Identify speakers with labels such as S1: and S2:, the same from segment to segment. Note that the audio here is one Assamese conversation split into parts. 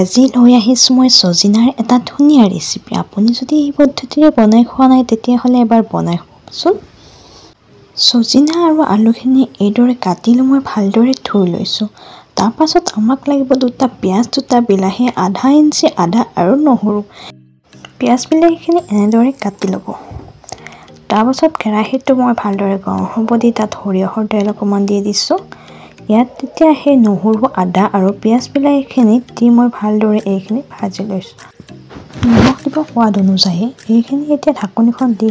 S1: আজি লৈ আহিছোঁ মই সজিনাৰ এটা ধুনীয়া ৰেচিপি। আপুনি যদি এই পদ্ধতিৰে বনাই খোৱা নাই তেতিয়াহ'লে এবাৰ বনাই খাবচোন। সজিনা আৰু আলুখিনি এইদৰে কাটিলৈ মই ভালদৰে ধুই লৈছোঁ। তাৰপাছত আমাক লাগিব দুটা পিঁয়াজ, দুটা বিলাহী, আধা ইঞ্চি আদা আৰু নহৰু। পিঁয়াজ বিলাহীখিনি এনেদৰে কাটি ল'ব। তাৰপাছত কেৰাহীটো মই ভালদৰে গৰম হ'ব দি তাত সৰিয়হৰ তেল অকণমান দি দিছোঁ। ইয়াত তেতিয়া সেই নহৰু, আদা আৰু পিঁয়াজ বিলাহীখিনি দি মই ভালদৰে এইখিনি ভাজি লৈছোঁ। নিমখ দিব সোৱাদ অনুযায়ী। এইখিনি এতিয়া ঢাকনিখন দি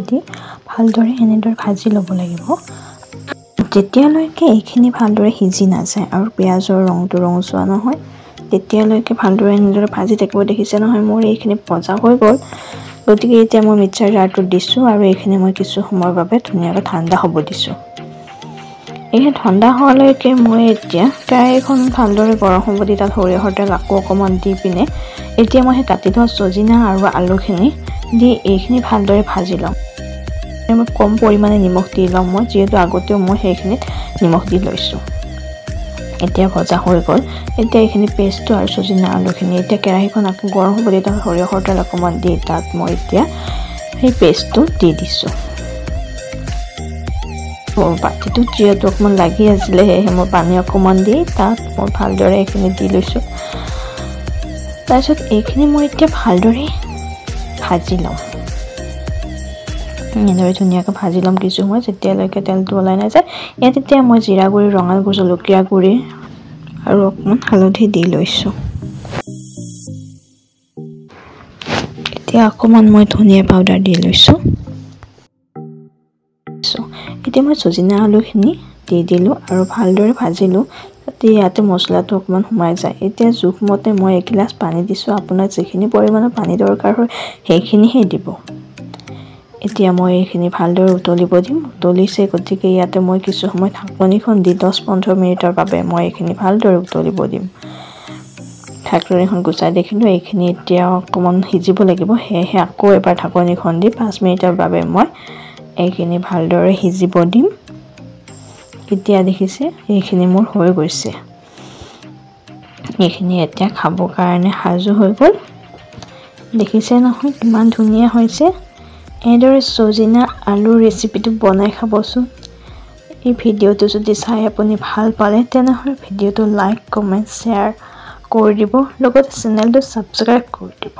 S1: ভালদৰে এনেদৰে ভাজি ল'ব লাগিব। যেতিয়ালৈকে এইখিনি ভালদৰে সিজি নাযায় আৰু পিঁয়াজৰ ৰংটো ৰঙচুৱা নহয় তেতিয়ালৈকে ভালদৰে এনেদৰে ভাজি থাকিব। দেখিছে নহয় মোৰ এইখিনি ভজা হৈ গ'ল। গতিকে এতিয়া মই মিক্সাৰ জাৰটোত দিছোঁ আৰু এইখিনি মই কিছু সময়ৰ বাবে ধুনীয়াকৈ ঠাণ্ডা হ'ব দিছোঁ। এইখিনি ঠাণ্ডা হোৱালৈকে মই এতিয়া কেৰাহীখন ভালদৰে গৰম হ'ব দি তাত সৰিয়হৰ তেল আকৌ অকণমান দি পিনে এতিয়া মই সেই কাটি থোৱা সজিনা আৰু আলুখিনি দি এইখিনি ভালদৰে ভাজি ল'ম। মই কম পৰিমাণে নিমখ দি ল'ম যিহেতু আগতেও মই সেইখিনিত নিমখ দি লৈছোঁ। এতিয়া ভজা হৈ গ'ল। এতিয়া এইখিনি পেষ্টটো আৰু সজিনা আলুখিনি এতিয়া কেৰাহীখন আকৌ গৰম হ'ব দি তাত সৰিয়হৰ তেল অকণমান দি তাত মই এতিয়া সেই পেষ্টটো দি দিছোঁ। বাতিটোত যিহেতু অকণমান লাগি আছিলে সেয়েহে মই পানী অকণমান দি তাত মই ভালদৰে এইখিনি দি লৈছোঁ। তাৰপিছত এইখিনি মই এতিয়া ভালদৰে ভাজি ল'ম। এনেদৰে ধুনীয়াকৈ ভাজি ল'ম কিছু সময় যেতিয়ালৈকে তেলটো ওলাই নাযায়। ইয়াত এতিয়া মই জিৰা গুড়ি, ৰঙা গুড়ি, জলকীয়া গুড়ি আৰু অকণমান হালধি দি লৈছোঁ। এতিয়া অকণমান মই ধনিয়া পাউডাৰ দি লৈছোঁ। এতিয়া মই সজিনা আলুখিনি দি দিলোঁ আৰু ভালদৰে ভাজিলোঁ যাতে ইয়াতে মছলাটো অকণমান সোমাই যায়। এতিয়া জোখমতে মই এগিলাচ পানী দিছোঁ। আপোনাক যিখিনি পৰিমাণৰ পানী দৰকাৰ হয় সেইখিনিহে দিব। এতিয়া মই এইখিনি ভালদৰে উতলিব দিম। উতলিছে গতিকে ইয়াতে মই কিছু সময় ঢাকনিখন দি 10-15 মিনিটৰ বাবে মই এইখিনি ভালদৰে উতলিব দিম। ঢাকনিখন গুচাই দেখিলোঁ এইখিনি এতিয়া অকণমান সিজিব লাগিব। সেয়েহে আকৌ এবাৰ ঢাকনিখন দি 5 মিনিটৰ বাবে মই এইখিনি ভালদৰে সিজিব দিম। এতিয়া দেখিছে এইখিনি মোৰ হৈ গৈছে। এইখিনি এতিয়া খাবৰ কাৰণে সাজু হৈ গ'ল। দেখিছে নহয় কিমান ধুনীয়া হৈছে। এনেদৰে সজিনা আলুৰ ৰেচিপিটো বনাই খাবচোন। এই ভিডিঅ'টো যদি চাই আপুনি ভাল পালে তেনেহ'লে ভিডিঅ'টো লাইক, কমেণ্ট, শ্বেয়াৰ কৰি দিব। লগতে চেনেলটো ছাবস্ক্ৰাইব কৰি দিব।